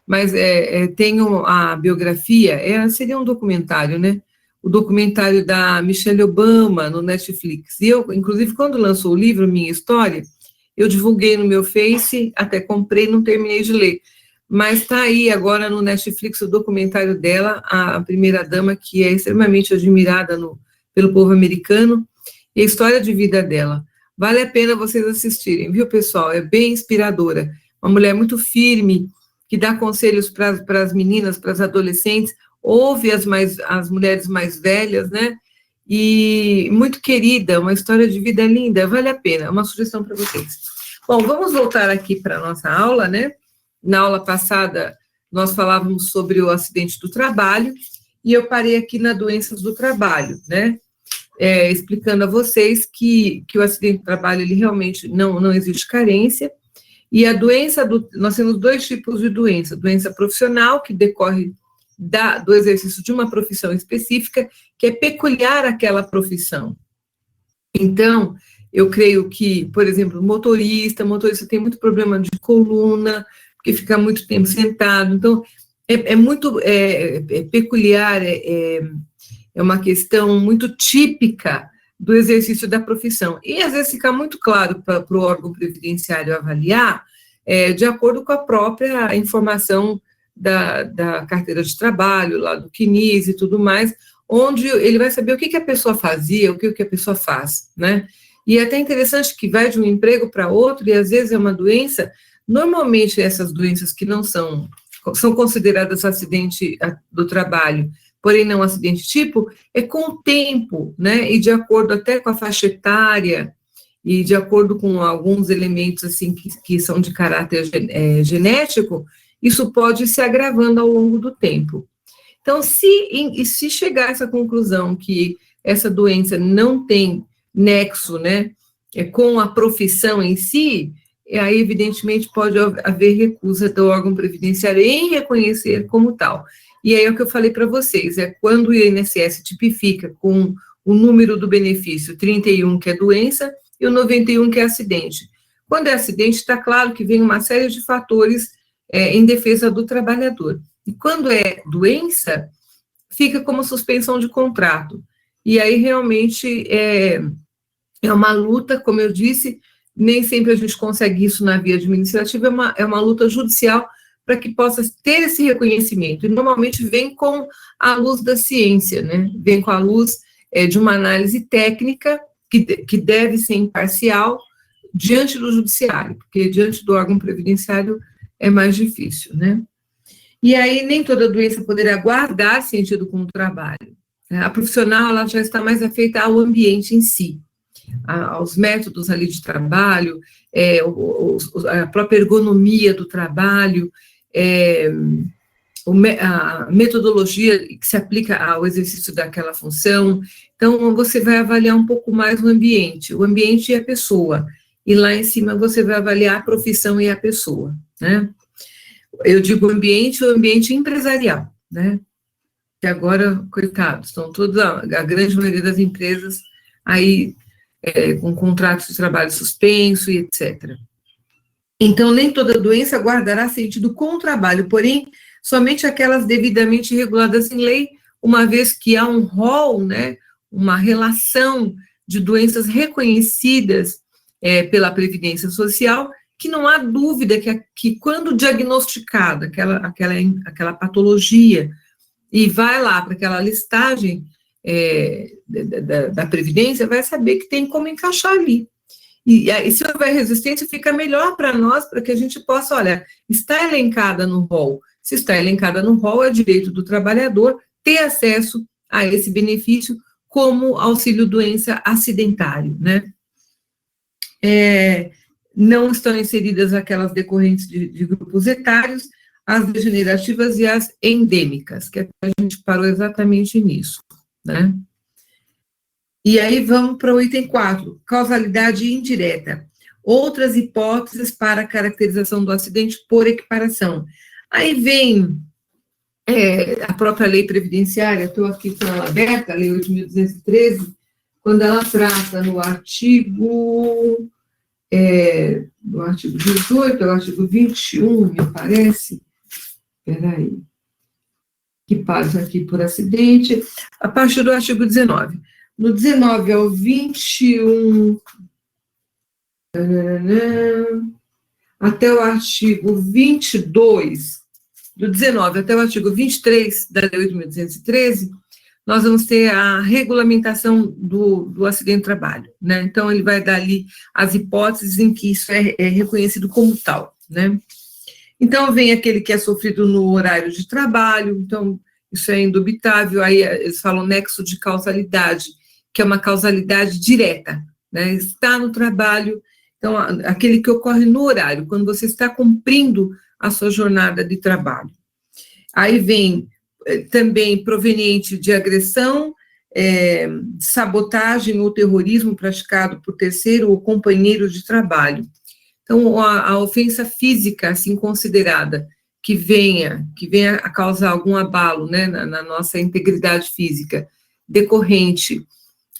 mas tenho a biografia, seria um documentário, né? O documentário da Michelle Obama no Netflix. E eu, inclusive, quando lançou o livro Minha História, eu divulguei no meu Face, até comprei, não terminei de ler. Mas está aí agora no Netflix o documentário dela, a primeira-dama, que é extremamente admirada pelo povo americano, e a história de vida dela. Vale a pena vocês assistirem, viu, pessoal? É bem inspiradora. Uma mulher muito firme, que dá conselhos para as meninas, para as adolescentes, ouve as mulheres mais velhas, né? E muito querida, uma história de vida linda, vale a pena, uma sugestão para vocês. Bom, vamos voltar aqui para a nossa aula, né? Na aula passada, nós falávamos sobre o acidente do trabalho, e eu parei aqui na doenças do trabalho, né? Explicando a vocês que o acidente do trabalho, ele realmente não existe carência, e a doença, nós temos dois tipos de doença profissional, que decorre do exercício de uma profissão específica, que é peculiar àquela profissão. Então, eu creio que, por exemplo, motorista tem muito problema de coluna, porque fica muito tempo sentado, então, é muito peculiar, é uma questão muito típica do exercício da profissão. E, às vezes, fica muito claro para o órgão previdenciário avaliar, de acordo com a própria informação da carteira de trabalho, lá do CNIS e tudo mais, onde ele vai saber o que a pessoa fazia, o que a pessoa faz, né? E é até interessante que vai de um emprego para outro, e às vezes é uma doença, normalmente essas doenças que não são consideradas acidente do trabalho, porém não acidente tipo, é com o tempo, né, e de acordo até com a faixa etária, e de acordo com alguns elementos, assim, que são de caráter genético, isso pode ir se agravando ao longo do tempo. Então, se chegar a essa conclusão que essa doença não tem nexo, né, com a profissão em si, aí, evidentemente, pode haver recusa do órgão previdenciário em reconhecer como tal. E aí é o que eu falei para vocês, quando o INSS tipifica com o número do benefício 31, que é doença, e o 91, que é acidente. Quando é acidente, está claro que vem uma série de fatores em defesa do trabalhador. E quando é doença, fica como suspensão de contrato. E aí, realmente, é uma luta, como eu disse, nem sempre a gente consegue isso na via administrativa, é uma luta judicial para que possa ter esse reconhecimento. E, normalmente, vem com a luz da ciência, né? Vem com a luz de uma análise técnica que deve ser imparcial diante do judiciário, porque diante do órgão previdenciário é mais difícil, né? E aí, nem toda doença poderá guardar sentido com o trabalho. A profissional, ela já está mais afeita ao ambiente em si, aos métodos ali de trabalho, a própria ergonomia do trabalho, a metodologia que se aplica ao exercício daquela função. Então, você vai avaliar um pouco mais o ambiente e a pessoa, e lá em cima você vai avaliar a profissão e a pessoa, né? Eu digo o ambiente empresarial, né? Que agora, coitados, estão todas, a grande maioria das empresas aí com contratos de trabalho suspenso e etc. Então, nem toda doença guardará sentido com o trabalho, porém, somente aquelas devidamente reguladas em lei, uma vez que há um rol, né, uma relação de doenças reconhecidas pela Previdência Social, que não há dúvida que quando diagnosticada aquela patologia, e vai lá para aquela listagem da Previdência, vai saber que tem como encaixar ali. E se houver resistência, fica melhor para nós, para que a gente possa, olha, está elencada no rol. Se está elencada no rol, é direito do trabalhador ter acesso a esse benefício como auxílio-doença acidentário, né? Não estão inseridas aquelas decorrentes de grupos etários, as degenerativas e as endêmicas, que a gente parou exatamente nisso, né? E aí vamos para o item 4, causalidade indireta. Outras hipóteses para a caracterização do acidente por equiparação. Aí vem a própria lei previdenciária, estou aqui com ela aberta, a lei 8.213, quando ela trata no artigo 18, o artigo 21, me parece, Peraí, que passa aqui por acidente, a partir do artigo 19. No 19 ao 21, até o artigo 22, do 19 até o artigo 23 da Lei 8.213, nós vamos ter a regulamentação do acidente de trabalho, né? Então, ele vai dar ali as hipóteses em que isso é reconhecido como tal, né? Então, vem aquele que é sofrido no horário de trabalho, então, isso é indubitável, aí eles falam nexo de causalidade, que é uma causalidade direta, né? Está no trabalho, então, aquele que ocorre no horário, quando você está cumprindo a sua jornada de trabalho. Aí vem também proveniente de agressão, sabotagem ou terrorismo praticado por terceiro ou companheiro de trabalho. Então, a ofensa física, assim considerada, que venha a causar algum abalo, né, na nossa integridade física, decorrente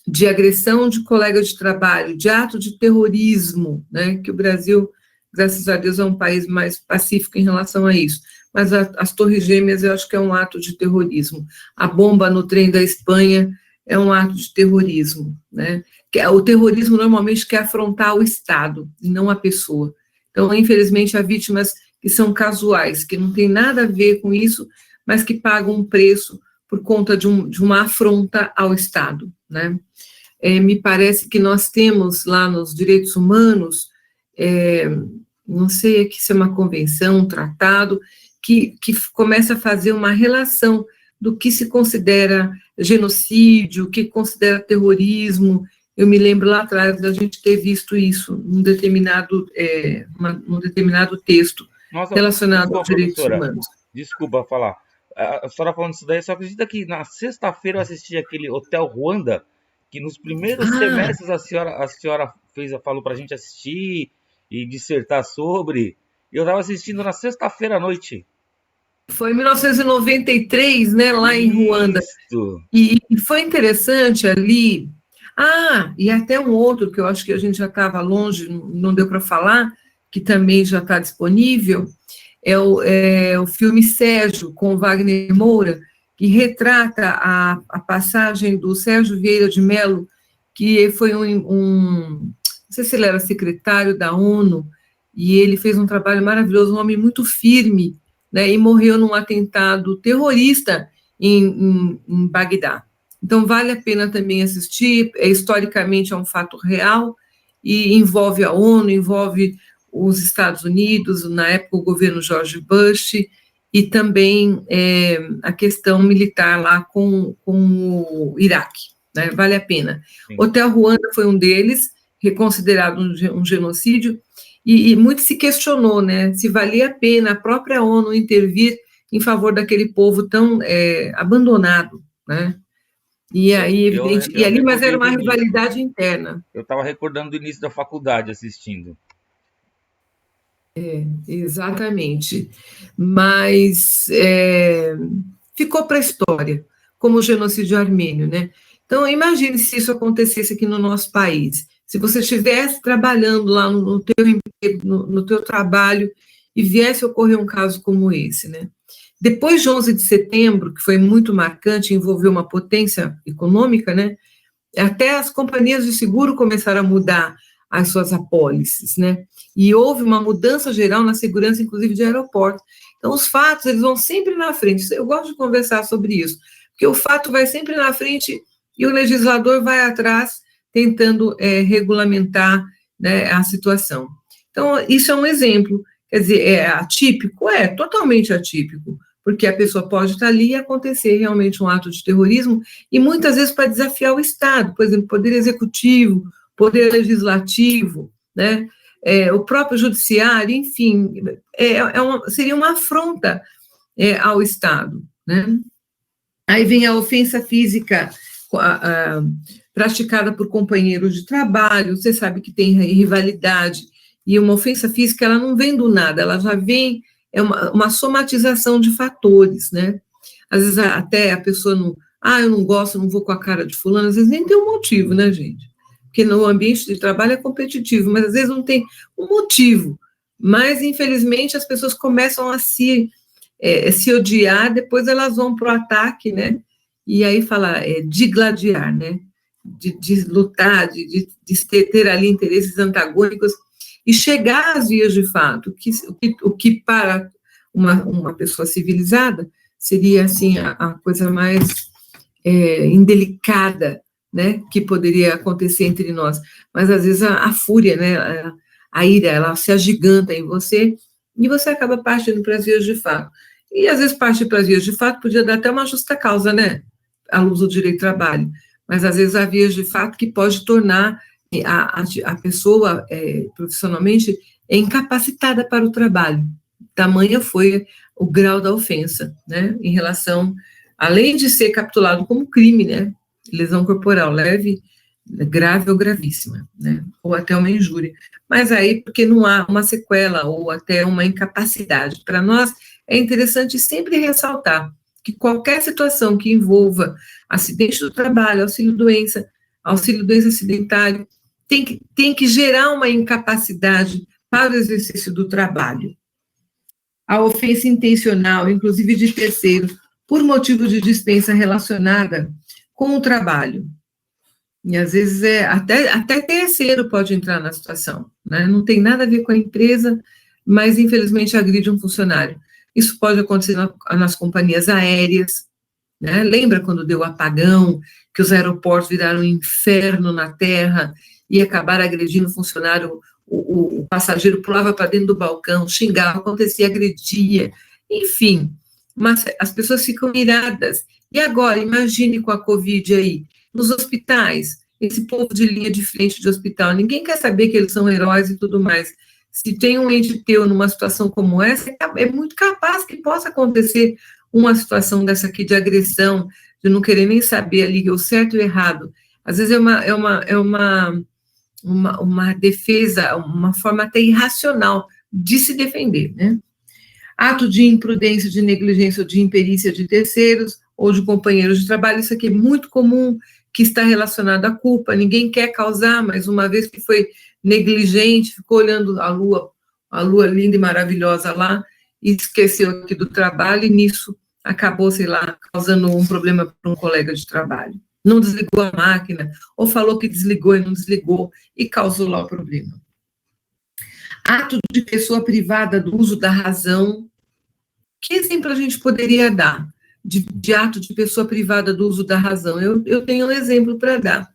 de agressão de colega de trabalho, de ato de terrorismo, né, que o Brasil, graças a Deus, é um país mais pacífico em relação a isso, mas as Torres Gêmeas eu acho que é um ato de terrorismo. A bomba no trem da Espanha é um ato de terrorismo, né? O terrorismo normalmente quer afrontar o Estado e não a pessoa. Então, infelizmente, há vítimas que são casuais, que não tem nada a ver com isso, mas que pagam um preço por conta de uma afronta ao Estado, né? Me parece que nós temos lá nos direitos humanos, não sei aqui se é uma convenção, um tratado, que começa a fazer uma relação do que se considera genocídio, o que considera terrorismo. Eu me lembro lá atrás da gente ter visto isso num determinado texto. Nossa, relacionado aos direitos humanos. Desculpa falar. A senhora falando isso daí, só acredita que na sexta-feira eu assisti aquele Hotel Ruanda, que nos primeiros semestres a senhora falou pra gente assistir e dissertar sobre. Eu estava assistindo na sexta-feira à noite. Foi em 1993, né, lá em Ruanda. E foi interessante ali. E até um outro que eu acho que a gente já estava longe, não deu para falar, que também já está disponível, é o filme Sérgio, com Wagner Moura, que retrata a passagem do Sérgio Vieira de Mello, que foi não sei se ele era secretário da ONU, e ele fez um trabalho maravilhoso, um homem muito firme, né, e morreu num atentado terrorista em Bagdá. Então, vale a pena também assistir, historicamente é um fato real, e envolve a ONU, envolve os Estados Unidos, na época o governo George Bush, e também a questão militar lá com o Iraque, né, vale a pena. Sim. Hotel Ruanda foi um deles, reconsiderado um genocídio, e muito se questionou, né, se valia a pena a própria ONU intervir em favor daquele povo tão abandonado, né? E aí, mas era uma rivalidade interna. Eu estava recordando do início da faculdade assistindo. Exatamente. Mas ficou para a história, como o genocídio armênio, né? Então, imagine se isso acontecesse aqui no nosso país. Se você estivesse trabalhando lá no teu trabalho e viesse ocorrer um caso como esse, né? Depois de 11 de setembro, que foi muito marcante, envolveu uma potência econômica, né? Até as companhias de seguro começaram a mudar as suas apólices, né? E houve uma mudança geral na segurança, inclusive, de aeroportos. Então, os fatos, eles vão sempre na frente. Eu gosto de conversar sobre isso, porque o fato vai sempre na frente e o legislador vai atrás tentando regulamentar, né, a situação. Então, isso é um exemplo. Quer dizer, é atípico? É, totalmente atípico, porque a pessoa pode estar ali e acontecer realmente um ato de terrorismo, e muitas vezes para desafiar o Estado, por exemplo, poder executivo, poder legislativo, né, o próprio judiciário, enfim, seria uma afronta ao Estado, né. Aí vem a ofensa física praticada por companheiros de trabalho, você sabe que tem rivalidade, e uma ofensa física, ela não vem do nada, ela já vem, uma somatização de fatores, né? Às vezes até a pessoa não, eu não gosto, não vou com a cara de fulano, às vezes nem tem um motivo, né, gente? Porque no ambiente de trabalho é competitivo, mas às vezes não tem um motivo. Mas, infelizmente, as pessoas começam a se se odiar, depois elas vão para o ataque, né? E aí fala digladiar, né? De lutar, de ter ali interesses antagônicos e chegar às vias de fato, o que para uma pessoa civilizada seria, assim, a coisa mais indelicada, né, que poderia acontecer entre nós. Mas, às vezes, a fúria, né, a ira, ela se agiganta em você e você acaba partindo para as vias de fato. E, às vezes, partir para as vias de fato podia dar até uma justa causa, né, à luz do direito do trabalho. Mas, às vezes, há vias de fato que pode tornar a pessoa profissionalmente incapacitada para o trabalho. Tamanha foi o grau da ofensa, né, em relação, além de ser capitulado como crime, né, lesão corporal leve, grave ou gravíssima, né, ou até uma injúria. Mas aí, porque não há uma sequela ou até uma incapacidade. Para nós, é interessante sempre ressaltar que qualquer situação que envolva acidente do trabalho, auxílio-doença acidentário, tem que gerar uma incapacidade para o exercício do trabalho. A ofensa intencional, inclusive de terceiros, por motivo de dispensa relacionada com o trabalho. E, às vezes, até terceiro pode entrar na situação, né? Não tem nada a ver com a empresa, mas, infelizmente, agride um funcionário. Isso pode acontecer nas companhias aéreas, né? Lembra quando deu o apagão, que os aeroportos viraram um inferno na terra e acabaram agredindo o funcionário, o passageiro pulava para dentro do balcão, xingava, acontecia, agredia, enfim, mas as pessoas ficam iradas. E agora, imagine com a Covid aí, nos hospitais, esse povo de linha de frente de hospital, ninguém quer saber que eles são heróis e tudo mais. Se tem um ente teu numa situação como essa, é muito capaz que possa acontecer uma situação dessa aqui de agressão, de não querer nem saber ali o certo e o errado. Às vezes é uma defesa, uma forma até irracional de se defender, né? Ato de imprudência, de negligência ou de imperícia de terceiros ou de companheiros de trabalho, isso aqui é muito comum, que está relacionado à culpa, ninguém quer causar, mas uma vez que foi negligente, ficou olhando a lua linda e maravilhosa lá, e esqueceu aqui do trabalho, e nisso acabou, sei lá, causando um problema para um colega de trabalho. Não desligou a máquina, ou falou que desligou e não desligou, e causou lá o problema. Ato de pessoa privada do uso da razão. Que exemplo a gente poderia dar de ato de pessoa privada do uso da razão? Eu tenho um exemplo para dar.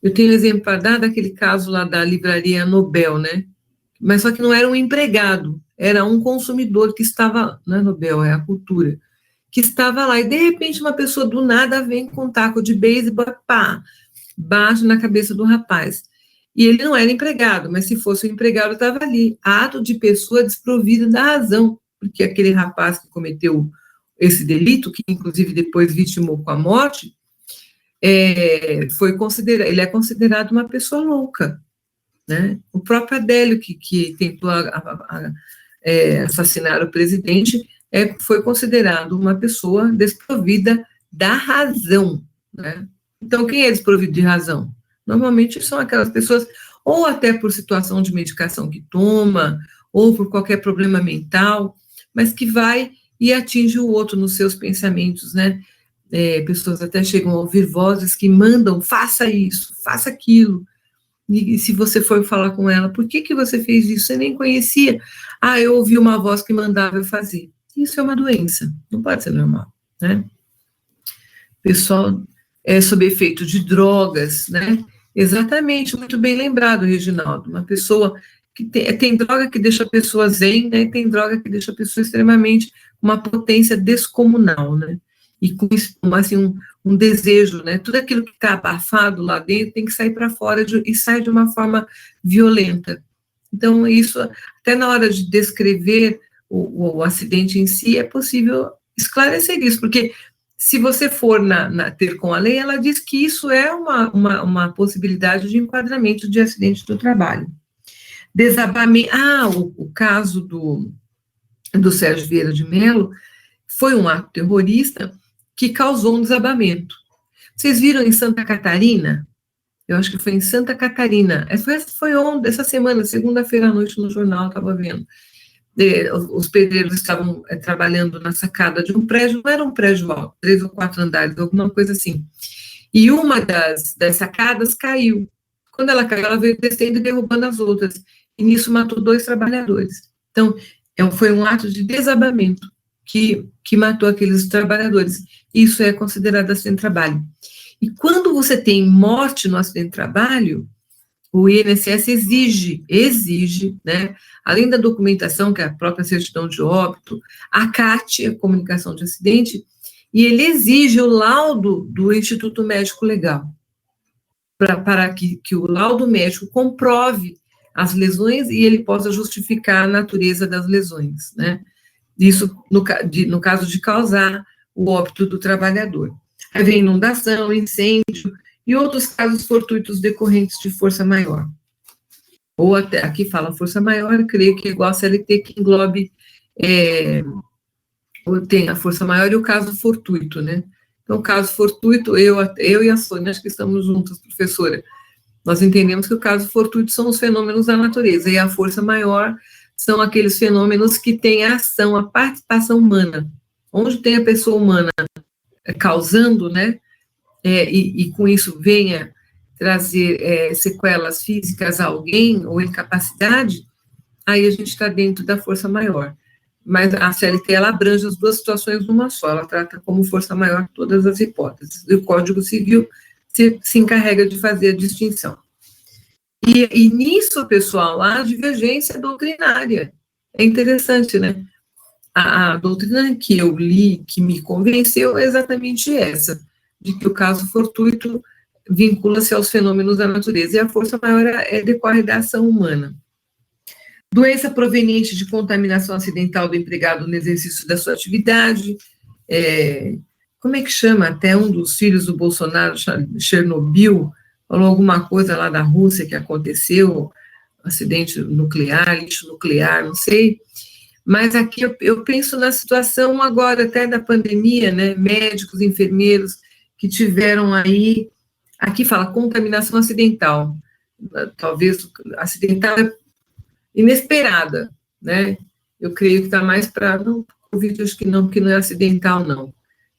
Eu tenho um exemplo para dar daquele caso lá da livraria Nobel, né? Mas só que não era um empregado, era um consumidor que estava, não é Nobel, é a cultura, que estava lá, e de repente uma pessoa do nada vem com um taco de beisebol, pá, bate na cabeça do rapaz. E ele não era empregado, mas se fosse um empregado, estava ali. Ato de pessoa desprovida da razão, porque aquele rapaz que cometeu esse delito, que inclusive depois vitimou com a morte, ele é considerado uma pessoa louca, né? O próprio Adélio, que tentou assassinar o presidente, foi considerado uma pessoa desprovida da razão, né? Então, quem é desprovido de razão? Normalmente são aquelas pessoas, ou até por situação de medicação que toma, ou por qualquer problema mental, mas que vai e atinge o outro nos seus pensamentos, né? Pessoas até chegam a ouvir vozes que mandam, faça isso, faça aquilo. E se você for falar com ela, por que você fez isso? Você nem conhecia. Ah, eu ouvi uma voz que mandava eu fazer. Isso é uma doença, não pode ser normal, né? Pessoal sob efeito de drogas, né? Exatamente, muito bem lembrado, Reginaldo. Uma pessoa que tem droga que deixa a pessoa zen, né? Tem droga que deixa a pessoa extremamente, uma potência descomunal, né? E com assim, um desejo, né? Tudo aquilo que está abafado lá dentro tem que sair para fora e sai de uma forma violenta. Então, isso, até na hora de descrever o acidente em si, é possível esclarecer isso, porque se você for ter com a lei, ela diz que isso é uma possibilidade de enquadramento de acidente do trabalho. Desabamento. O caso do Sérgio Vieira de Mello foi um ato terrorista que causou um desabamento. Vocês viram em Santa Catarina? Eu acho que foi em Santa Catarina. Foi ontem, essa semana, segunda-feira à noite no jornal, estava vendo. os pedreiros estavam trabalhando na sacada de um prédio, não era um prédio alto, 3 ou 4 andares, alguma coisa assim. E uma das sacadas caiu. Quando ela caiu, ela veio descendo e derrubando as outras. E nisso matou 2 trabalhadores. Então, foi um ato de desabamento que matou aqueles trabalhadores. Isso é considerado acidente de trabalho. E quando você tem morte no acidente de trabalho, o INSS exige, né, além da documentação, que é a própria certidão de óbito, a CAT, a comunicação de acidente, e ele exige o laudo do Instituto Médico Legal, para que o laudo médico comprove as lesões e ele possa justificar a natureza das lesões, né? Isso no caso de causar o óbito do trabalhador. Aí vem inundação, incêndio e outros casos fortuitos decorrentes de força maior. Ou até, aqui fala força maior, eu creio que é igual a CLT, que englobe, tem a força maior e o caso fortuito, né? Então, o caso fortuito, eu e a Sônia, acho que estamos juntas, professora, nós entendemos que o caso fortuito são os fenômenos da natureza, e a força maior são aqueles fenômenos que têm a ação, a participação humana. Onde tem a pessoa humana causando, né, e com isso venha trazer sequelas físicas a alguém, ou incapacidade, aí a gente está dentro da força maior. Mas a CLT, ela abrange as 2 situações numa só, ela trata como força maior todas as hipóteses. E o Código Civil se encarrega de fazer a distinção. E nisso, pessoal, há divergência doutrinária. É interessante, né? A doutrina que eu li, que me convenceu, é exatamente essa, de que o caso fortuito vincula-se aos fenômenos da natureza, e a força maior decorre da ação humana. Doença proveniente de contaminação acidental do empregado no exercício da sua atividade, como é que chama? Até um dos filhos do Bolsonaro, Chernobyl, falou alguma coisa lá da Rússia que aconteceu, acidente nuclear, lixo nuclear, não sei. Mas aqui eu penso na situação agora até da pandemia, né? Médicos, enfermeiros que tiveram aí, aqui fala contaminação acidental, talvez acidental inesperada, né? Eu creio que está mais para, não, Covid acho que não, porque não é acidental, não.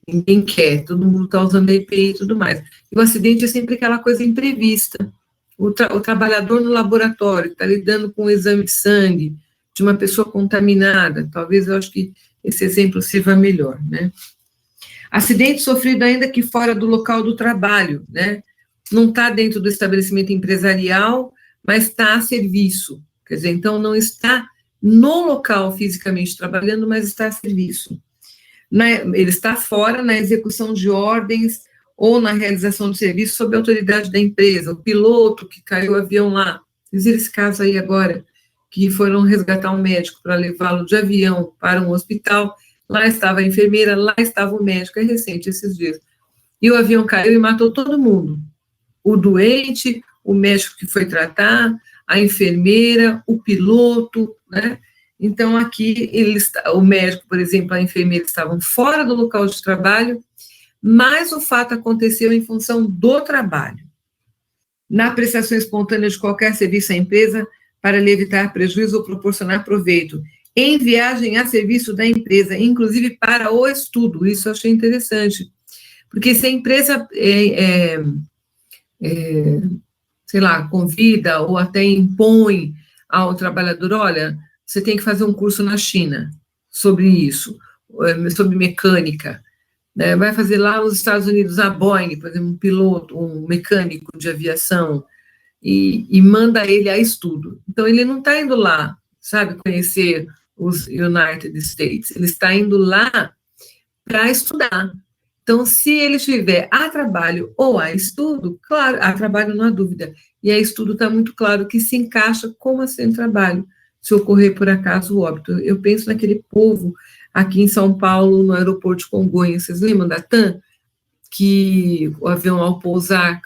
Ninguém quer, todo mundo está usando EPI e tudo mais. E o acidente é sempre aquela coisa imprevista. O trabalhador no laboratório está lidando com um exame de sangue de uma pessoa contaminada, talvez eu acho que esse exemplo sirva melhor, né? Acidente sofrido ainda que fora do local do trabalho, né? Não está dentro do estabelecimento empresarial, mas está a serviço. Quer dizer, então não está no local fisicamente trabalhando, mas está a serviço. Ele está fora na execução de ordens ou na realização de serviço sob a autoridade da empresa. O piloto que caiu o avião lá, fiz esse caso aí agora, que foram resgatar um médico para levá-lo de avião para um hospital, lá estava a enfermeira, lá estava o médico, é recente esses dias. E o avião caiu e matou todo mundo. O doente, o médico que foi tratar, a enfermeira, o piloto, né? Então, aqui, o médico, por exemplo, a enfermeira estavam fora do local de trabalho, mas o fato aconteceu em função do trabalho. Na prestação espontânea de qualquer serviço à empresa, para lhe evitar prejuízo ou proporcionar proveito, em viagem a serviço da empresa, inclusive para o estudo, isso eu achei interessante, porque se a empresa, sei lá, convida ou até impõe ao trabalhador, olha, você tem que fazer um curso na China sobre isso, sobre mecânica, né? Vai fazer lá nos Estados Unidos a Boeing, por exemplo, um piloto, um mecânico de aviação, e manda ele a estudo. Então, ele não está indo lá, sabe, conhecer os United States, ele está indo lá para estudar. Então, se ele estiver a trabalho ou a estudo, claro, a trabalho não há dúvida, e a estudo está muito claro que se encaixa como assim trabalho, se ocorrer por acaso o óbito. Eu penso naquele povo aqui em São Paulo, no aeroporto de Congonhas, vocês lembram da TAM? Que o avião, ao pousar,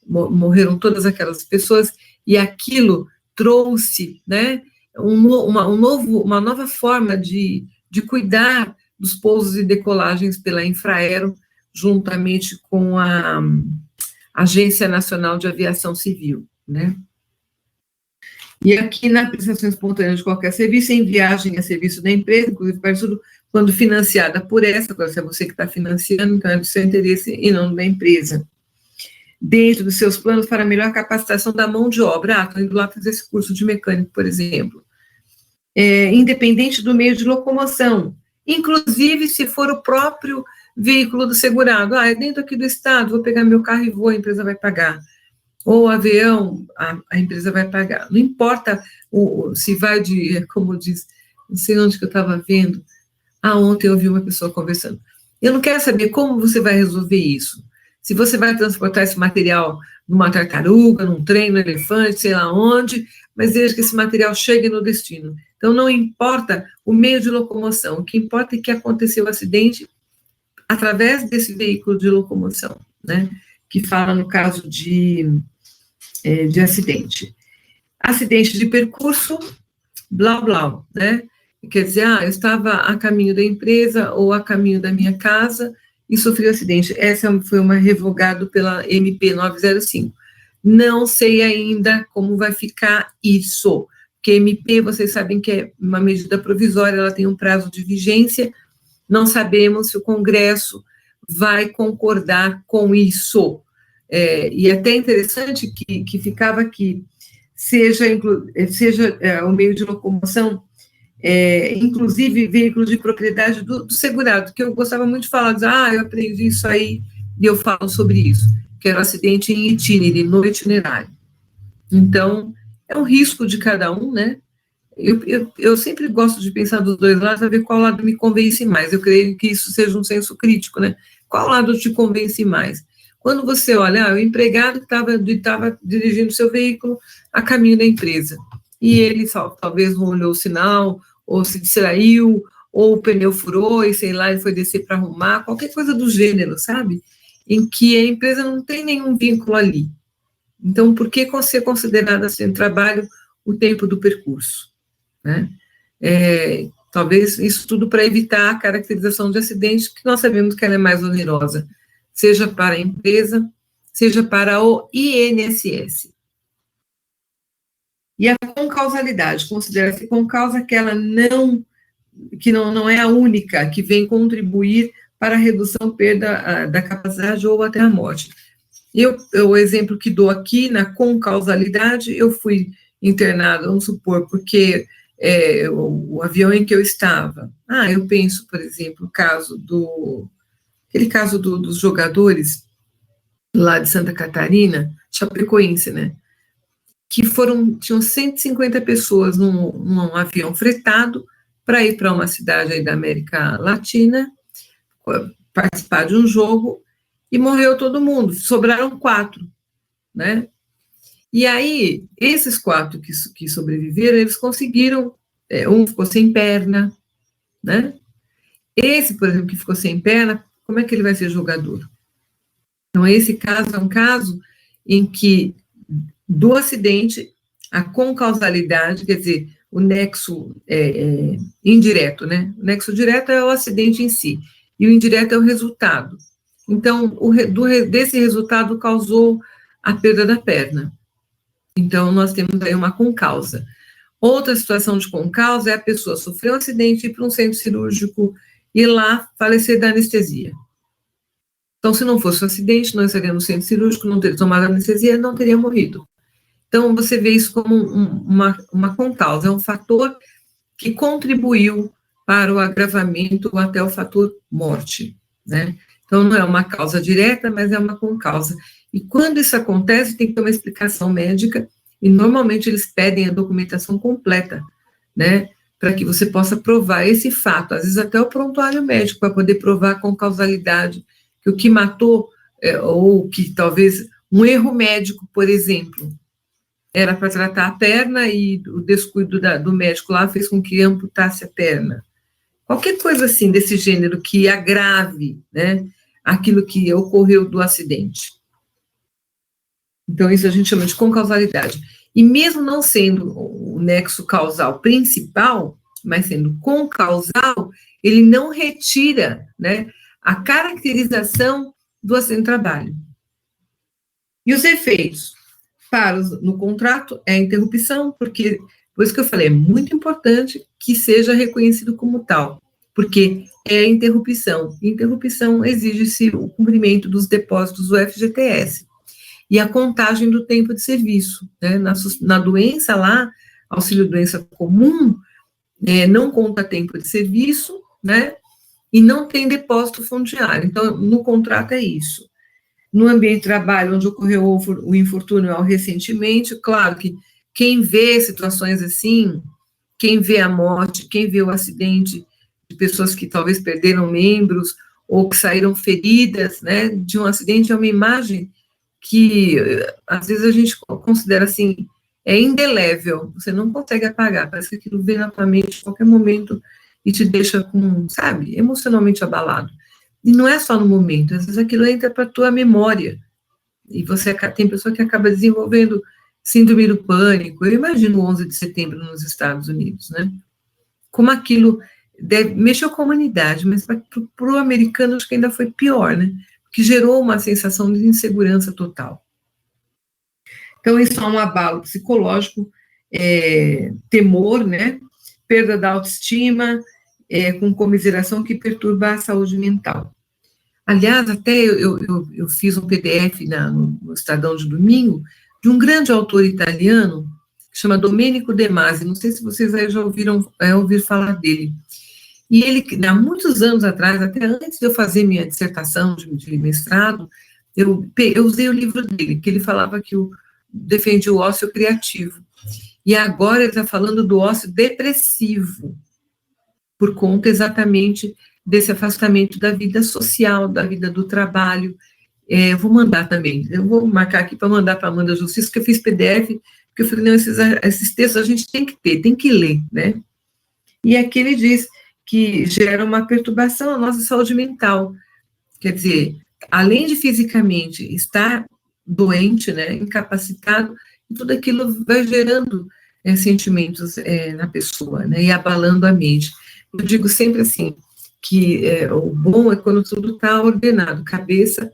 morreram todas aquelas pessoas, e aquilo trouxe, né, uma nova forma de cuidar dos pousos e decolagens pela Infraero, juntamente com a Agência Nacional de Aviação Civil, né. E aqui na prestação espontânea de qualquer serviço, em viagem a serviço da empresa, inclusive para tudo, quando financiada por essa, se é você que está financiando, então é do seu interesse e não da empresa. Dentro dos seus planos para melhor capacitação da mão de obra. Estou indo lá fazer esse curso de mecânico, por exemplo. Independente do meio de locomoção, inclusive se for o próprio veículo do segurado. É dentro aqui do estado, vou pegar meu carro e vou, a empresa vai pagar. Ou avião, a empresa vai pagar. Não importa se vai como diz, não sei onde que eu estava vendo. Ontem eu ouvi uma pessoa conversando. Eu não quero saber como você vai resolver isso. Se você vai transportar esse material numa tartaruga, num trem, num elefante, sei lá onde, mas desde que esse material chegue no destino. Então, não importa o meio de locomoção, o que importa é que aconteceu o acidente através desse veículo de locomoção, né? Que fala no caso de acidente. Acidente de percurso, blá, blá, né? Quer dizer, eu estava a caminho da empresa ou a caminho da minha casa e sofri um acidente. Essa foi uma revogado pela MP 905. Não sei ainda como vai ficar isso, porque MP, vocês sabem que é uma medida provisória, ela tem um prazo de vigência, não sabemos se o Congresso vai concordar com isso. E até interessante que ficava aqui, seja o meio de locomoção, inclusive veículo de propriedade do segurado, que eu gostava muito de falar, eu aprendi isso aí, e eu falo sobre isso, que era o acidente em itinerário, no itinerário. Então, é um risco de cada um, né? Eu sempre gosto de pensar dos dois lados, a ver qual lado me convence mais. Eu creio que isso seja um senso crítico, né? Qual lado te convence mais? Quando você olha, o empregado que estava dirigindo seu veículo a caminho da empresa, e ele talvez não olhou o sinal, ou se distraiu, ou o pneu furou, e sei lá, ele foi descer para arrumar, qualquer coisa do gênero, sabe? Em que a empresa não tem nenhum vínculo ali. Então, por que ser considerado assim trabalho o tempo do percurso? Né? Talvez isso tudo para evitar a caracterização de acidente, que nós sabemos que ela é mais onerosa, seja para a empresa, seja para o INSS. E a concausalidade, considera-se concausa que ela não é a única que vem contribuir para a redução perda da capacidade ou até a morte. O exemplo que dou aqui, na concausalidade, eu fui internada, vamos supor, porque o avião em que eu estava, eu penso, por exemplo, aquele caso dos jogadores lá de Santa Catarina, Chapecoense, né, que tinham 150 pessoas num avião fretado para ir para uma cidade aí da América Latina, participar de um jogo, e morreu todo mundo, sobraram 4, né? E aí, esses 4 que sobreviveram, eles conseguiram, um ficou sem perna, né? Esse, por exemplo, que ficou sem perna, como é que ele vai ser jogador? Então, esse caso é um caso em que, do acidente, a concausalidade, quer dizer, o nexo indireto, né? O nexo direto é o acidente em si, e o indireto é o resultado. Então, desse resultado causou a perda da perna. Então, nós temos aí uma concausa. Outra situação de concausa é a pessoa sofrer um acidente, ir para um centro cirúrgico e lá falecer da anestesia. Então, se não fosse um acidente, não estaria no centro cirúrgico, não teria tomado anestesia, não teria morrido. Então, você vê isso como uma concausa, é um fator que contribuiu para o agravamento ou até o fator morte, né? Então, não é uma causa direta, mas é uma concausa. E quando isso acontece, tem que ter uma explicação médica, e normalmente eles pedem a documentação completa, né, para que você possa provar esse fato, às vezes até o prontuário médico, para poder provar com causalidade, que o que matou, ou que talvez um erro médico, por exemplo, era para tratar a perna e o descuido do médico lá fez com que amputasse a perna. Qualquer coisa assim, desse gênero, que agrave, né, aquilo que ocorreu do acidente. Então, isso a gente chama de concausalidade. E mesmo não sendo o nexo causal principal, mas sendo concausal, ele não retira, né, a caracterização do acidente de trabalho. E os efeitos? no contrato é a interrupção, porque, por isso que eu falei, é muito importante que seja reconhecido como tal, porque é a interrupção. Interrupção exige-se o cumprimento dos depósitos do FGTS e a contagem do tempo de serviço, né? Na doença lá, auxílio-doença comum, não conta tempo de serviço, né? E não tem depósito fundiário. Então, no contrato é isso. No ambiente de trabalho, onde ocorreu o infortúnio recentemente, claro que quem vê situações assim, quem vê a morte, quem vê o acidente de pessoas que talvez perderam membros ou que saíram feridas, né, de um acidente, é uma imagem que, às vezes, a gente considera assim, é indelével, você não consegue apagar, parece que aquilo vem na tua mente a qualquer momento e te deixa com, sabe, emocionalmente abalado. E não é só no momento, às vezes aquilo entra para a tua memória, e tem pessoa que acaba desenvolvendo síndrome do pânico. Eu imagino o 11 de setembro nos Estados Unidos, né? Como aquilo mexeu com a humanidade, mas para o americano acho que ainda foi pior, né? Que gerou uma sensação de insegurança total. Então, isso é um abalo psicológico, temor, né? Perda da autoestima, com comiseração que perturba a saúde mental. Aliás, até eu fiz um PDF no Estadão de domingo, de um grande autor italiano, que chama Domenico De Masi, não sei se vocês aí já ouviram ouvir falar dele. E ele, há muitos anos atrás, até antes de eu fazer minha dissertação de mestrado, eu usei o livro dele, que ele falava que defendia o ócio criativo. E agora ele está falando do ócio depressivo, por conta exatamente desse afastamento da vida social, da vida do trabalho. Eu vou mandar também, eu vou marcar aqui para mandar para a Amanda Justiça, que eu fiz PDF, porque eu falei, não, esses textos a gente tem que ter, tem que ler, né? E aqui ele diz que gera uma perturbação à nossa saúde mental, quer dizer, além de fisicamente estar doente, né, incapacitado, tudo aquilo vai gerando sentimentos na pessoa, né, e abalando a mente. Eu digo sempre assim, que o bom é quando tudo está ordenado, cabeça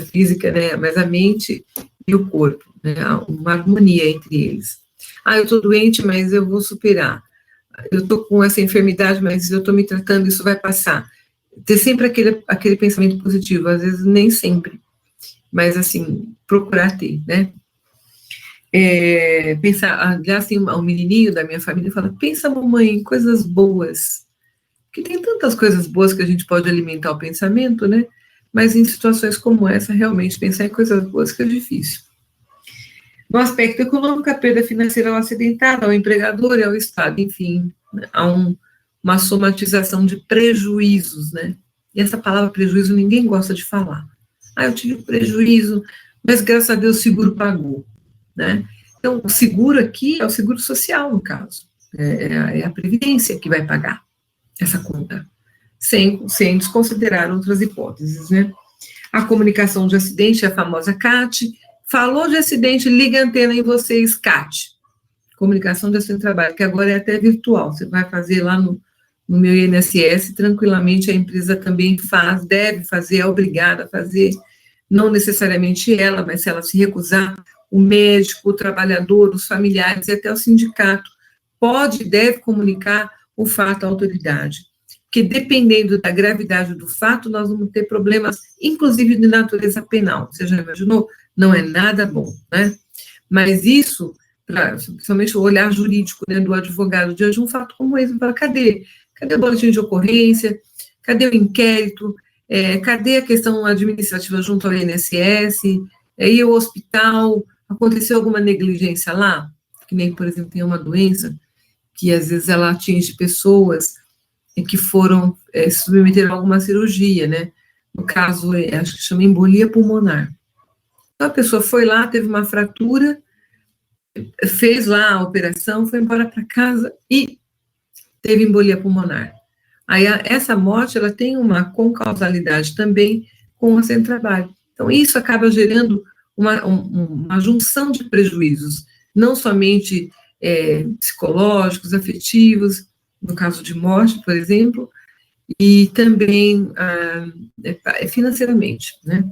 física, né, mas a mente e o corpo, né, uma harmonia entre eles. Eu estou doente, mas eu vou superar. Eu estou com essa enfermidade, mas eu estou me tratando, isso vai passar. Ter sempre aquele pensamento positivo, às vezes nem sempre, mas assim, procurar ter, né? Pensar, aliás, assim, um menininho da minha família fala, pensa, mamãe, em coisas boas, que tem tantas coisas boas que a gente pode alimentar o pensamento, né? Mas em situações como essa, realmente, pensar em coisas boas que é difícil. No aspecto econômico, a perda financeira ao acidentado, ao empregador e ao Estado, enfim, há uma somatização de prejuízos, né? E essa palavra prejuízo ninguém gosta de falar. Eu tive prejuízo, mas graças a Deus o seguro pagou, né? Então, o seguro aqui é o seguro social, no caso. É a Previdência que vai pagar essa conta, sem desconsiderar outras hipóteses, né? A comunicação de acidente, a famosa CAT, falou de acidente, liga a antena em vocês, CAT, comunicação de acidente de trabalho, que agora é até virtual, você vai fazer lá no meu INSS, tranquilamente a empresa também deve fazer, é obrigada a fazer, não necessariamente ela, mas se ela se recusar, o médico, o trabalhador, os familiares e até o sindicato pode e deve comunicar o fato à autoridade, porque dependendo da gravidade do fato, nós vamos ter problemas, inclusive de natureza penal, você já imaginou? Não é nada bom, né? Mas isso, principalmente o olhar jurídico, né, do advogado, diante de um fato como esse, fala, cadê o boletim de ocorrência? Cadê o inquérito? Cadê a questão administrativa junto ao INSS? E o hospital? Aconteceu alguma negligência lá? Que nem, por exemplo, tem uma doença que às vezes ela atinge pessoas que foram se submeter a alguma cirurgia, né? No caso, acho que chama embolia pulmonar. Então, a pessoa foi lá, teve uma fratura, fez lá a operação, foi embora para casa e teve embolia pulmonar. Aí, essa morte, ela tem uma concausalidade também com o acidente de trabalho. Então, isso acaba gerando uma junção de prejuízos, não somente psicológicos, afetivos, no caso de morte, por exemplo, e também financeiramente, né?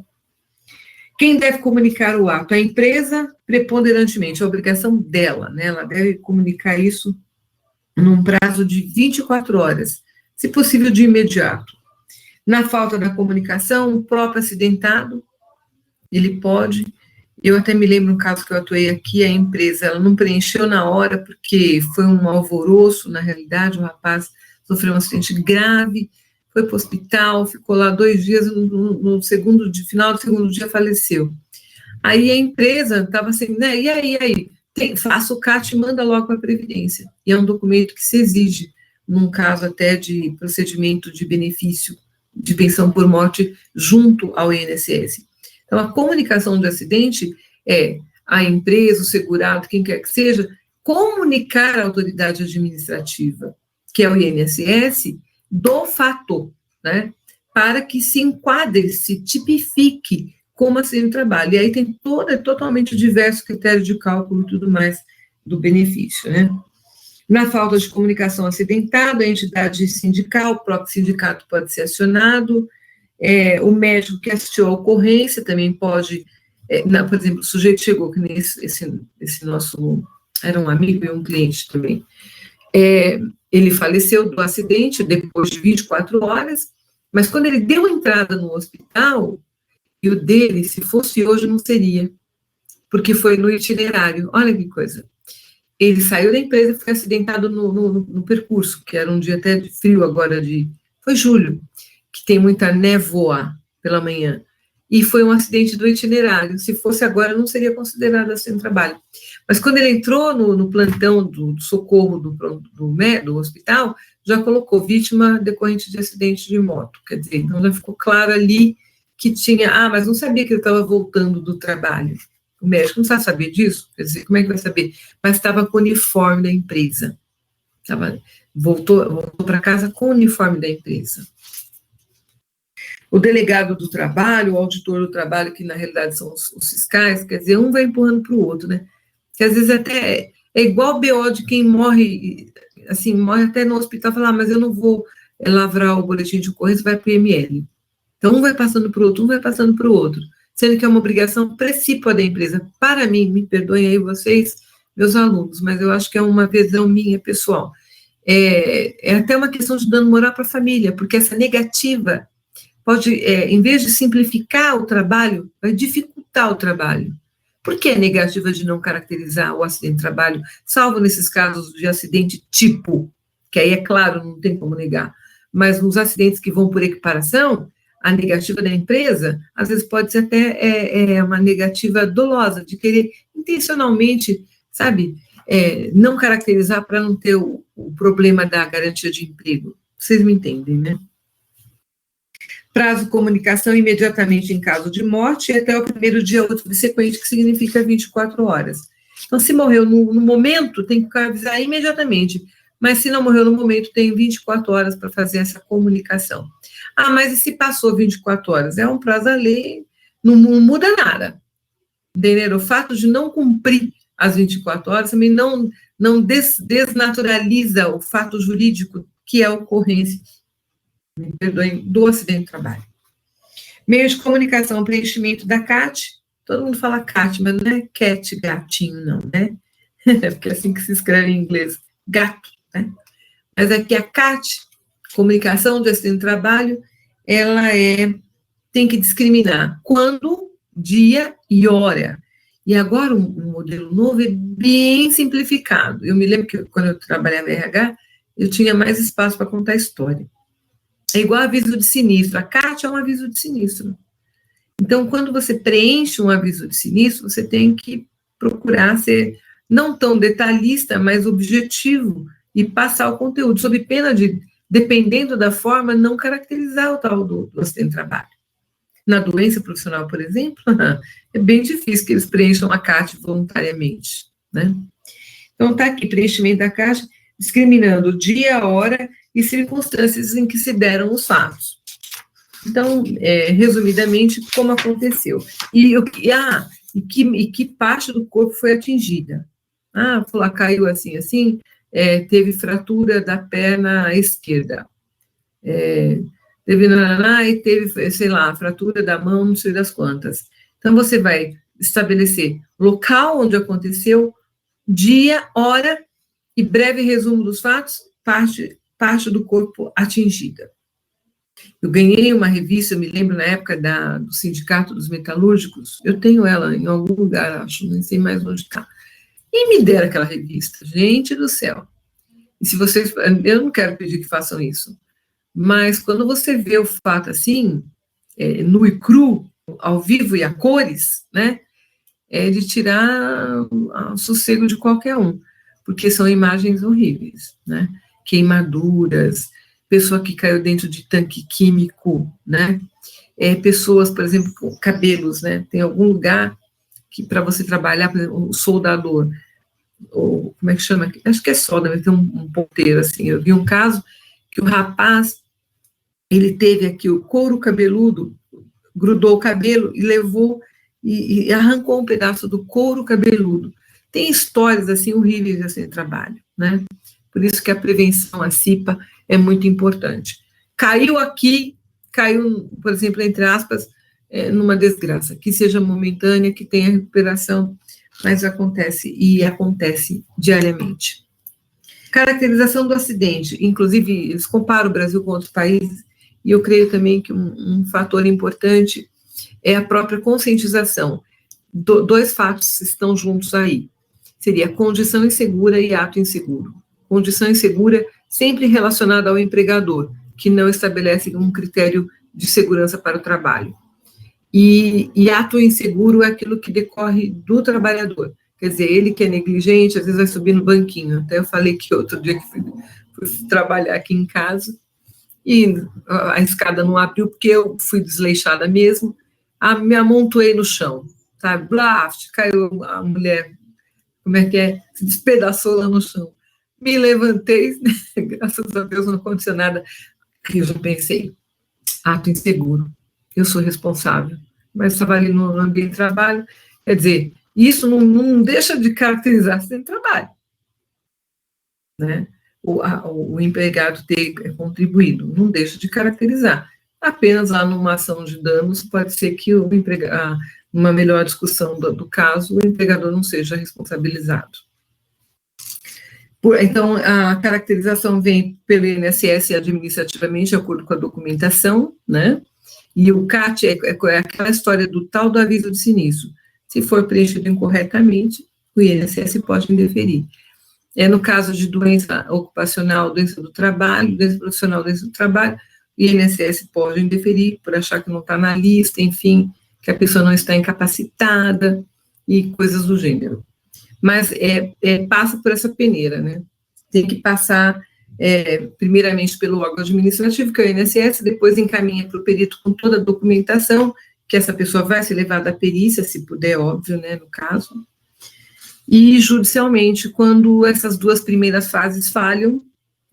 Quem deve comunicar o ato? A empresa, preponderantemente, é a obrigação dela, né? Ela deve comunicar isso num prazo de 24 horas, se possível de imediato. Na falta da comunicação, o próprio acidentado, ele pode. Eu até me lembro um caso que eu atuei aqui, a empresa, ela não preencheu na hora, porque foi um alvoroço, na realidade, o rapaz sofreu um acidente grave, foi para o hospital, ficou lá 2 dias, no final do segundo dia faleceu. Aí a empresa estava assim, né, e aí? Faça o CAT e manda logo para a Previdência. E é um documento que se exige, num caso até de procedimento de benefício de pensão por morte junto ao INSS. Então, a comunicação de acidente é a empresa, o segurado, quem quer que seja, comunicar à autoridade administrativa, que é o INSS, do fato, né, para que se enquadre, se tipifique como acidente de trabalho. E aí tem totalmente diversos critérios de cálculo e tudo mais do benefício, né. Na falta de comunicação acidentada, a entidade sindical, o próprio sindicato pode ser acionado, o médico que assistiu à ocorrência também pode, por exemplo, o sujeito chegou, que nem esse nosso, era um amigo e um cliente também, ele faleceu do acidente depois de 24 horas, mas quando ele deu entrada no hospital, e o dele, se fosse hoje, não seria, porque foi no itinerário, olha que coisa. Ele saiu da empresa e foi acidentado no percurso, que era um dia até de frio agora, foi julho, que tem muita névoa pela manhã, e foi um acidente do itinerário. Se fosse agora, não seria considerado acidente de trabalho. Mas quando ele entrou no plantão do socorro do hospital, já colocou vítima decorrente de acidente de moto. Quer dizer, então já ficou claro ali que tinha, mas não sabia que ele estava voltando do trabalho. O médico não sabe disso, quer dizer, como é que vai saber? Mas estava com o uniforme da empresa. Voltou para casa com o uniforme da empresa. O delegado do trabalho, o auditor do trabalho, que na realidade são os fiscais, quer dizer, um vai empurrando para o outro, né? Que às vezes até é igual o BO de quem morre, assim, morre até no hospital, fala, mas eu não vou lavrar o boletim de ocorrência, vai para o IML. Então, um vai passando para o outro, sendo que é uma obrigação precípua da empresa. Para mim, me perdoem aí vocês, meus alunos, mas eu acho que é uma visão minha, pessoal. É até uma questão de dano moral para a família, porque essa negativa pode, em vez de simplificar o trabalho, vai dificultar o trabalho. Por que a negativa de não caracterizar o acidente de trabalho, salvo nesses casos de acidente tipo, que aí é claro, não tem como negar, mas nos acidentes que vão por equiparação, a negativa da empresa, às vezes pode ser até uma negativa dolosa, de querer intencionalmente, sabe, não caracterizar para não ter o problema da garantia de emprego. Vocês me entendem, né? Prazo de comunicação imediatamente em caso de morte e até o primeiro dia útil subsequente, que significa 24 horas. Então, se morreu no momento, tem que avisar imediatamente, mas se não morreu no momento, tem 24 horas para fazer essa comunicação. Mas e se passou 24 horas? É um prazo da lei, não muda nada. Entendeu? O fato de não cumprir as 24 horas também não desnaturaliza o fato jurídico que é a ocorrência, me perdoem, do acidente de trabalho. Meio de comunicação, preenchimento da CAT, todo mundo fala CAT, mas não é cat, gatinho, não, né? É porque é assim que se escreve em inglês, gato, né? Mas aqui a CAT, comunicação de acidente de trabalho, ela tem que discriminar quando, dia e hora. E agora um modelo novo é bem simplificado. Eu me lembro que quando eu trabalhava em RH, eu tinha mais espaço para contar a história. É igual aviso de sinistro. A CAT é um aviso de sinistro. Então, quando você preenche um aviso de sinistro, você tem que procurar ser não tão detalhista, mas objetivo e passar o conteúdo, sob pena de, dependendo da forma, não caracterizar o tal do acidente de trabalho. Na doença profissional, por exemplo, é bem difícil que eles preencham a CAT voluntariamente, né? Então, está aqui, preenchimento da CAT, discriminando dia, hora e circunstâncias em que se deram os fatos. Então, resumidamente, como aconteceu. E que parte do corpo foi atingida. Caiu assim, teve fratura da perna esquerda. Teve e teve, sei lá, fratura da mão, não sei das quantas. Então, você vai estabelecer local onde aconteceu, dia, hora e breve resumo dos fatos, parte do corpo atingida. Eu ganhei uma revista, eu me lembro na época do Sindicato dos Metalúrgicos, eu tenho ela em algum lugar, acho, não sei mais onde está. E me deram aquela revista, gente do céu. E se vocês, eu não quero pedir que façam isso, mas quando você vê o fato assim, nu e cru, ao vivo e a cores, né, é de tirar o sossego de qualquer um, porque são imagens horríveis, né, queimaduras, pessoa que caiu dentro de tanque químico, né, pessoas, por exemplo, com cabelos, né, tem algum lugar que para você trabalhar, por exemplo, o soldador, ou como é que chama? Acho que é solda, mas tem um ponteiro, assim, eu vi um caso que o rapaz, ele teve aqui o couro cabeludo, grudou o cabelo e levou e arrancou um pedaço do couro cabeludo. Tem histórias, assim, horríveis desse trabalho, né? Por isso que a prevenção, a CIPA, é muito importante. Caiu aqui, caiu, por exemplo, entre aspas, numa desgraça, que seja momentânea, que tenha recuperação, mas acontece, e acontece diariamente. Caracterização do acidente, inclusive, eles comparam o Brasil com outros países, e eu creio também que um fator importante é a própria conscientização. Dois fatos estão juntos aí. Seria condição insegura e ato inseguro. Condição insegura sempre relacionada ao empregador, que não estabelece um critério de segurança para o trabalho. E ato inseguro é aquilo que decorre do trabalhador. Quer dizer, ele que é negligente, às vezes vai subir no banquinho. Até eu falei que outro dia que fui trabalhar aqui em casa, e a escada não abriu porque eu fui desleixada mesmo, me amontoei no chão, sabe? Blast, caiu a mulher, como é que é? Se despedaçou lá no chão. Me levantei, graças a Deus não aconteceu nada. Eu já pensei, ato inseguro, eu sou responsável, mas estava ali no ambiente de trabalho, quer dizer, isso não deixa de caracterizar seu trabalho, né? O empregado ter contribuído, não deixa de caracterizar. Apenas lá numa ação de danos, pode ser que numa melhor discussão do caso, o empregador não seja responsabilizado. Então, a caracterização vem pelo INSS administrativamente, de acordo com a documentação, né? E o CAT é aquela história do tal do aviso de sinistro. Se for preenchido incorretamente, o INSS pode indeferir. No caso de doença ocupacional, doença do trabalho, doença profissional, doença do trabalho, o INSS pode indeferir por achar que não está na lista, enfim, que a pessoa não está incapacitada e coisas do gênero. Mas passa por essa peneira, né? Tem que passar, primeiramente, pelo órgão administrativo, que é o INSS, depois encaminha para o perito com toda a documentação, que essa pessoa vai ser levada à perícia, se puder, óbvio, né, no caso. E, judicialmente, quando essas duas primeiras fases falham,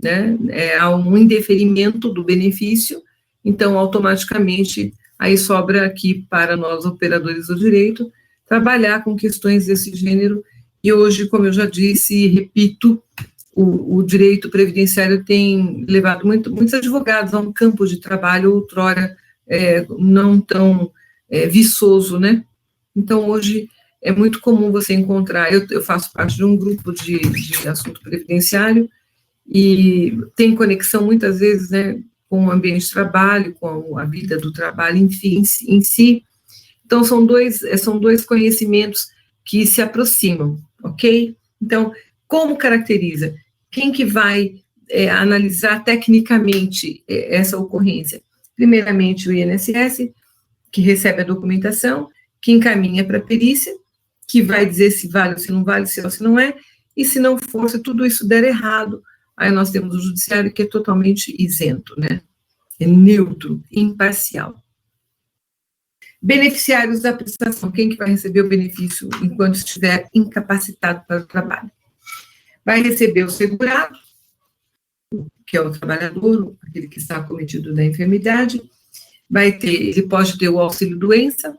né, há um indeferimento do benefício, então, automaticamente, aí sobra aqui para nós, operadores do direito, trabalhar com questões desse gênero. E hoje, como eu já disse e repito, o direito previdenciário tem levado muitos advogados a um campo de trabalho outrora não tão viçoso, né? Então, hoje, é muito comum você encontrar, eu faço parte de um grupo de assunto previdenciário e tem conexão, muitas vezes, né, com o ambiente de trabalho, com a vida do trabalho, enfim, em si. Então, são dois conhecimentos que se aproximam, ok? Então, como caracteriza? Quem que vai analisar tecnicamente essa ocorrência? Primeiramente, o INSS, que recebe a documentação, que encaminha para a perícia, que vai dizer se vale ou se não vale, se é ou se não é, e se não for, se tudo isso der errado, aí nós temos o judiciário que é totalmente isento, né? É neutro, imparcial. Beneficiários da prestação, quem que vai receber o benefício enquanto estiver incapacitado para o trabalho? Vai receber o segurado, que é o trabalhador, aquele que está acometido da enfermidade, ele pode ter o auxílio-doença,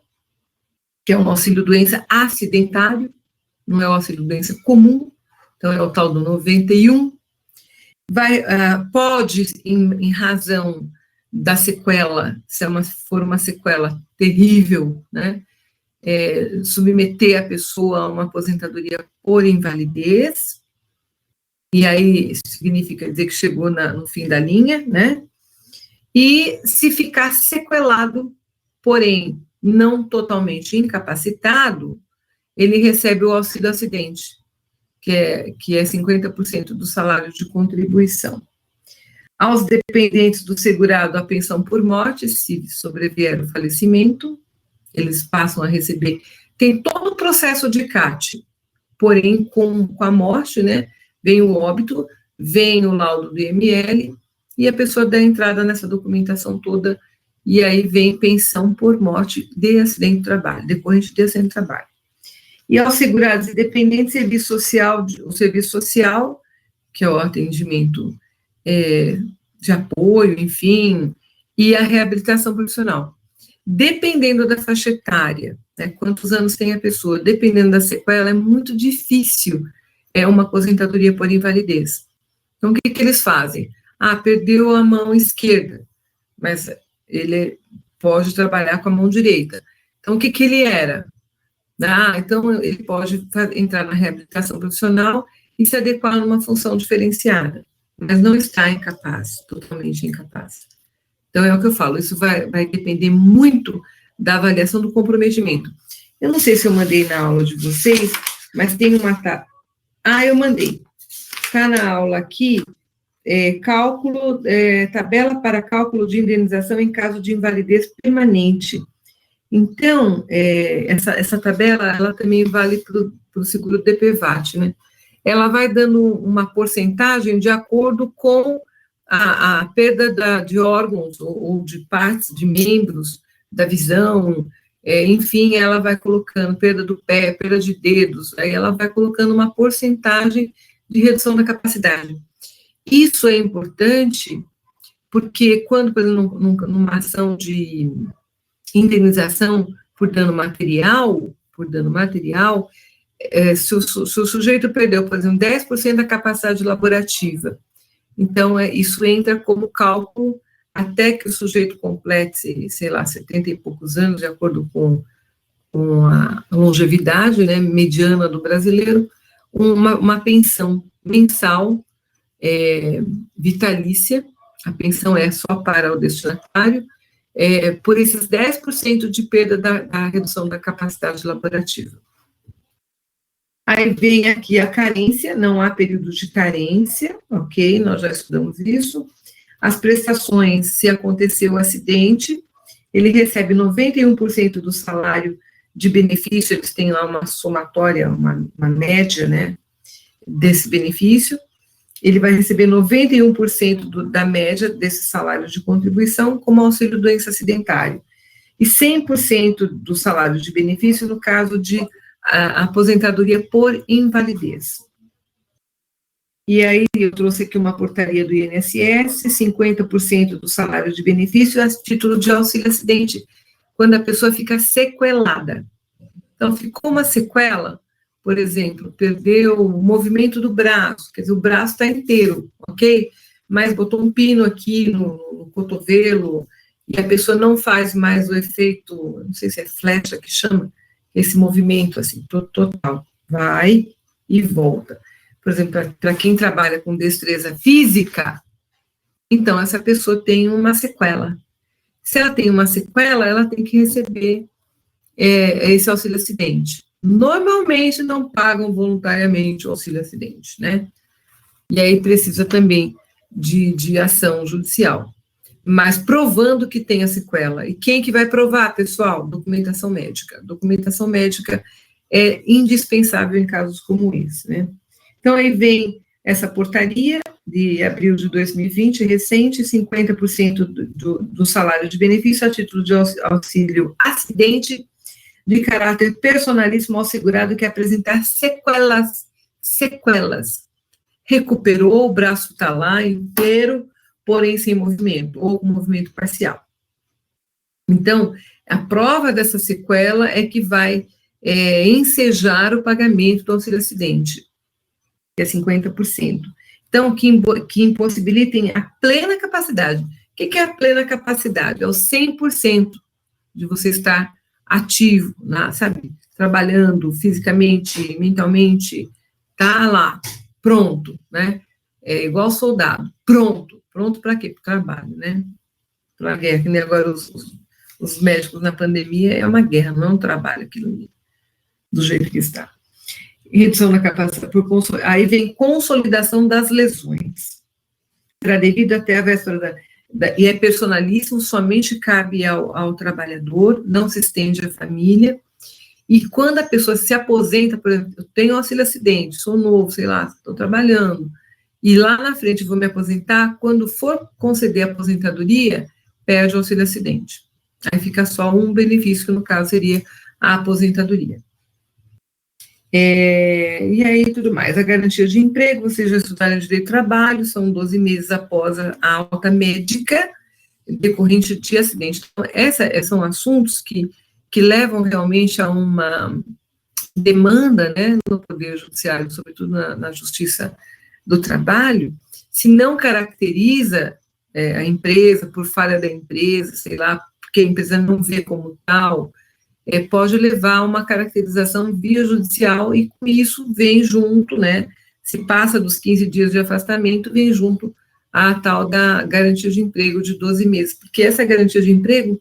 que é um auxílio-doença acidentário, não é o auxílio-doença comum, então é o tal do 91, pode, em razão da sequela, se for uma sequela terrível, né, submeter a pessoa a uma aposentadoria por invalidez, e aí isso significa dizer que chegou no fim da linha, né? E se ficar sequelado, porém não totalmente incapacitado, ele recebe o auxílio acidente, que é 50% do salário de contribuição. Aos dependentes do segurado, a pensão por morte, se sobrevier o falecimento, eles passam a receber. Tem todo o processo de CAT, porém, com a morte, né, vem o óbito, vem o laudo do IML, e a pessoa dá entrada nessa documentação toda, e aí vem pensão por morte de acidente de trabalho, decorrente de acidente de trabalho. E aos segurados e dependentes, o serviço social, que é o atendimento de apoio, enfim, e a reabilitação profissional. Dependendo da faixa etária, né, quantos anos tem a pessoa, dependendo da sequela, é muito difícil uma aposentadoria por invalidez. Então, o que eles fazem? Perdeu a mão esquerda, mas ele pode trabalhar com a mão direita. Então, o que ele era? Então, ele pode entrar na reabilitação profissional e se adequar a uma função diferenciada, mas não está incapaz, totalmente incapaz. Então, é o que eu falo, isso vai depender muito da avaliação do comprometimento. Eu não sei se eu mandei na aula de vocês, mas tem uma... eu mandei. Está na aula aqui, tabela para cálculo de indenização em caso de invalidez permanente. Então, essa tabela, ela também vale para o seguro DPVAT, né? Ela vai dando uma porcentagem de acordo com a perda de órgãos ou de partes, de membros, da visão, enfim, ela vai colocando perda do pé, perda de dedos, aí ela vai colocando uma porcentagem de redução da capacidade. Isso é importante porque quando, por exemplo, numa ação de indenização por dano material, se o sujeito perdeu, por exemplo, 10% da capacidade laborativa, então isso entra como cálculo até que o sujeito complete, sei lá, 70 e poucos anos, de acordo com a longevidade, né, mediana do brasileiro, uma pensão mensal vitalícia, a pensão é só para o destinatário, por esses 10% de perda da redução da capacidade laborativa. Aí vem aqui a carência, não há período de carência, ok? Nós já estudamos isso. As prestações, se aconteceu o acidente, ele recebe 91% do salário de benefício, eles têm lá uma somatória, uma média, né, desse benefício. Ele vai receber 91% da média desse salário de contribuição como auxílio doença acidentário, e 100% do salário de benefício no caso de aposentadoria por invalidez. E aí eu trouxe aqui uma portaria do INSS, 50% do salário de benefício a título de auxílio acidente, quando a pessoa fica sequelada. Então, ficou uma sequela, por exemplo, perdeu o movimento do braço, quer dizer, o braço está inteiro, ok? Mas botou um pino aqui no cotovelo, e a pessoa não faz mais o efeito, não sei se é flecha que chama, esse movimento, assim, total, vai e volta. Por exemplo, para quem trabalha com destreza física, então essa pessoa tem uma sequela. Se ela tem uma sequela, ela tem que receber esse auxílio acidente. Normalmente não pagam voluntariamente o auxílio acidente, né? E aí precisa também de ação judicial, mas provando que tem a sequela. E quem que vai provar, pessoal? Documentação médica. Documentação médica é indispensável em casos como esse, né? Então, aí vem essa portaria de abril de 2020, recente, 50% do salário de benefício a título de auxílio acidente de caráter personalíssimo ao segurado que apresentar sequelas. Recuperou, o braço está lá inteiro, porém sem movimento, ou com movimento parcial. Então, a prova dessa sequela é que vai ensejar o pagamento do auxílio acidente, que é 50%. Então, que impossibilitem a plena capacidade. O que é a plena capacidade? É o 100% de você estar ativo, sabe, trabalhando fisicamente, mentalmente, tá lá, pronto, né? É igual soldado, pronto para quê? Para o trabalho, né? Para a guerra, que nem agora os médicos na pandemia é uma guerra, não é um trabalho aquilo do jeito que está. Redução da capacidade, aí vem consolidação das lesões. Será devido até a véspera e é personalíssimo, somente cabe ao trabalhador, não se estende à família. E quando a pessoa se aposenta, por exemplo, eu tenho auxílio-acidente, sou novo, sei lá, estou trabalhando, e lá na frente vou me aposentar, quando for conceder a aposentadoria, perde o auxílio-acidente. Aí fica só um benefício, que no caso seria a aposentadoria. E aí, tudo mais. A garantia de emprego, vocês já estudaram direito do trabalho, são 12 meses após a alta médica decorrente de acidente. Então, esses são assuntos que levam realmente a uma demanda, né, no Poder Judiciário, sobretudo na Justiça do Trabalho, se não caracteriza a empresa, por falha da empresa, sei lá, porque a empresa não vê como tal, pode levar a uma caracterização via judicial e com isso vem junto, né, se passa dos 15 dias de afastamento, vem junto a tal da garantia de emprego de 12 meses, porque essa garantia de emprego,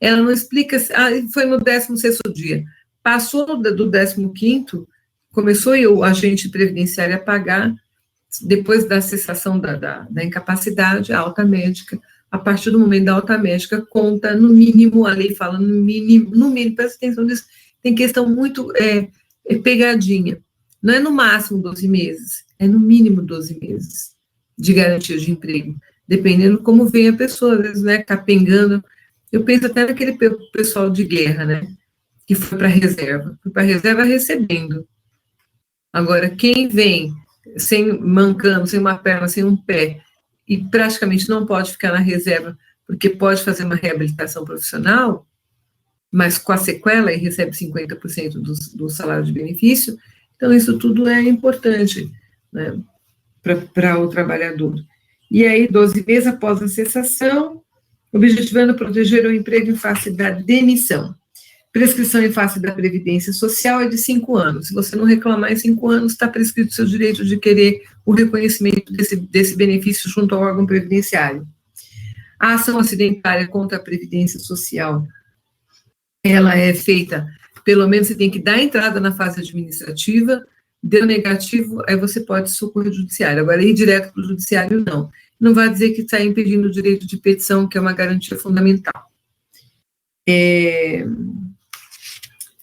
ela não explica, foi no 16º dia, passou do 15º, começou o agente previdenciário a pagar, depois da cessação da incapacidade, a alta médica, a partir do momento da alta médica, conta no mínimo, a lei fala no mínimo, presta atenção nisso, tem questão muito pegadinha, não é no máximo 12 meses, é no mínimo 12 meses de garantia de emprego, dependendo como vem a pessoa, às vezes, né, capengando. Eu penso até naquele pessoal de guerra, né, que foi para a reserva recebendo. Agora, quem vem mancando, sem uma perna, sem um pé, e praticamente não pode ficar na reserva, porque pode fazer uma reabilitação profissional, mas com a sequela e recebe 50% do salário de benefício, então isso tudo é importante, né, para o trabalhador. E aí, 12 meses após a cessação, objetivando proteger o emprego em face da demissão. Prescrição em face da Previdência Social é de 5 anos. Se você não reclamar em 5 anos, está prescrito o seu direito de querer o reconhecimento desse benefício junto ao órgão previdenciário. A ação acidentária contra a Previdência Social, ela é feita, pelo menos você tem que dar entrada na fase administrativa, deu negativo, aí você pode socorrer o judiciário. Agora, ir direto para o judiciário, não. Não vai dizer que está impedindo o direito de petição, que é uma garantia fundamental.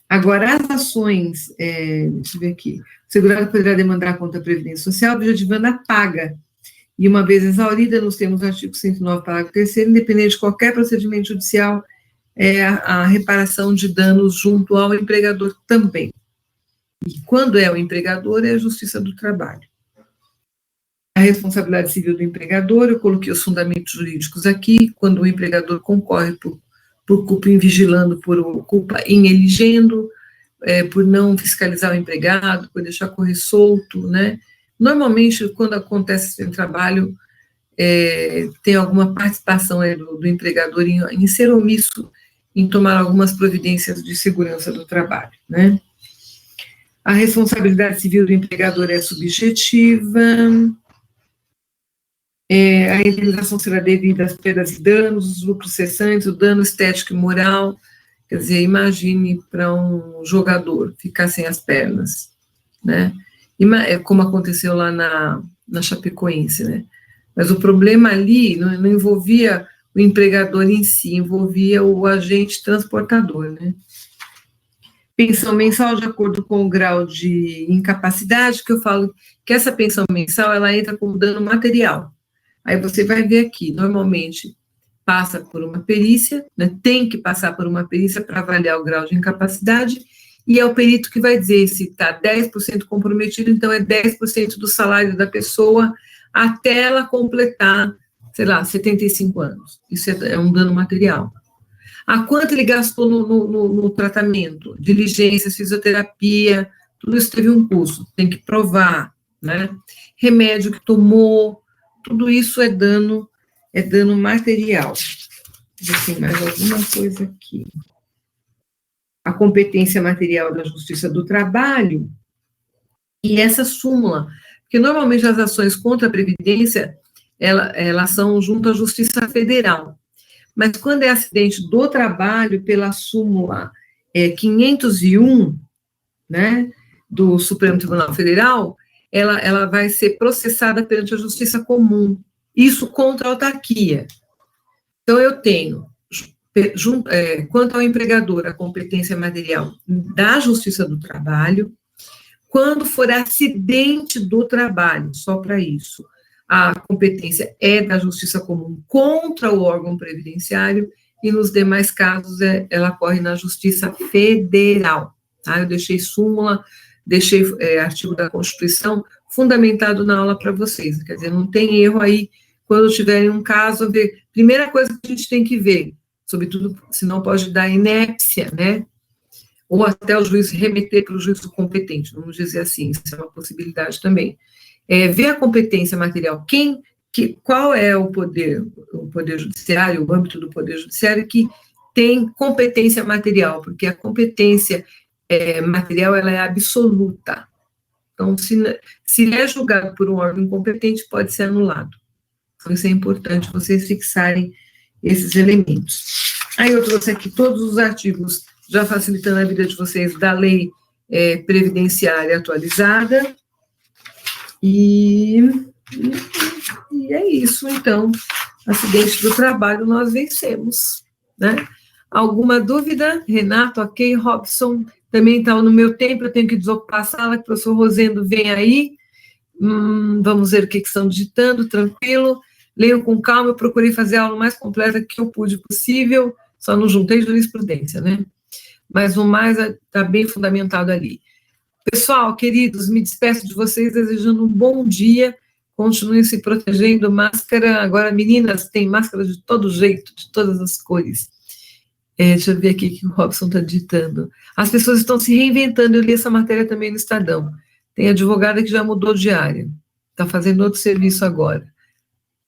Agora, as ações, deixa eu ver aqui, o segurado poderá demandar contra a Previdência Social, objetivando a paga, e uma vez exaurida, nos termos do artigo 109, parágrafo 3º, independente de qualquer procedimento judicial, a reparação de danos junto ao empregador também. E quando é o empregador, é a Justiça do Trabalho. A responsabilidade civil do empregador, eu coloquei os fundamentos jurídicos aqui, quando o empregador concorre por culpa em vigilando, por culpa em eligendo, por não fiscalizar o empregado, por deixar correr solto, né? Normalmente, quando acontece esse trabalho, tem alguma participação do empregador em ser omisso, em tomar algumas providências de segurança do trabalho, né? A responsabilidade civil do empregador é subjetiva, a indenização será devida às perdas e danos, os lucros cessantes, o dano estético e moral. Quer dizer, imagine para um jogador ficar sem as pernas, né? Como aconteceu lá na Chapecoense, né? Mas o problema ali não envolvia o empregador em si, envolvia o agente transportador, né? Pensão mensal de acordo com o grau de incapacidade, que eu falo que essa pensão mensal, ela entra como dano material. Aí você vai ver aqui, normalmente passa por uma perícia, né, tem que passar por uma perícia para avaliar o grau de incapacidade, e é o perito que vai dizer se está 10% comprometido, então é 10% do salário da pessoa até ela completar, sei lá, 75 anos. Isso é um dano material. A quanto ele gastou no tratamento, diligências, fisioterapia, tudo isso teve um custo, tem que provar, né? Remédio que tomou, tudo isso é dano material. Assim, mais alguma coisa aqui. a competência material da Justiça do Trabalho e essa súmula, porque normalmente as ações contra a Previdência, elas são junto à Justiça Federal, mas quando é acidente do trabalho, pela súmula 501, né, do Supremo Tribunal Federal, ela vai ser processada perante a Justiça Comum, isso contra a autarquia. Então, eu tenho, quanto ao empregador, a competência material da Justiça do Trabalho, quando for acidente do trabalho, só para isso, a competência é da Justiça Comum contra o órgão previdenciário, e nos demais casos, ela corre na Justiça Federal. Tá? Eu deixei súmula, deixei artigo da Constituição fundamentado na aula para vocês, quer dizer, não tem erro aí, quando tiverem um caso, primeira coisa que a gente tem que ver, sobretudo, senão pode dar inépcia, né? Ou até o juiz remeter para o juízo competente, vamos dizer assim, isso é uma possibilidade também. Ver a competência material, qual é o poder judiciário, o âmbito do poder judiciário que tem competência material, porque a competência material, ela é absoluta. Então, se é julgado por um órgão incompetente, pode ser anulado. Então, isso é importante vocês fixarem esses elementos. Aí eu trouxe aqui todos os artigos, já facilitando a vida de vocês, da lei previdenciária atualizada. E é isso, então, acidente do trabalho nós vencemos, né? Alguma dúvida? Renato, ok, Robson, também está no meu tempo, eu tenho que desocupar a sala, que o professor Rosendo vem aí, vamos ver o que estão digitando, tranquilo, leiam com calma, eu procurei fazer a aula mais completa que eu pude possível, só não juntei jurisprudência, né? Mas o mais está bem fundamentado ali. Pessoal, queridos, me despeço de vocês desejando um bom dia, continuem se protegendo, máscara, agora meninas, tem máscara de todo jeito, de todas as cores. Deixa eu ver aqui o que o Robson está digitando. As pessoas estão se reinventando, eu li essa matéria também no Estadão. Tem advogada que já mudou de área, está fazendo outro serviço agora.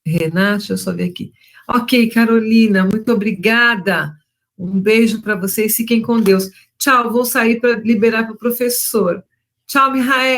Renata, deixa eu só ver aqui. Ok, Carolina, muito obrigada. Um beijo para vocês, fiquem com Deus. Tchau, vou sair para liberar para o professor. Tchau, Mihael.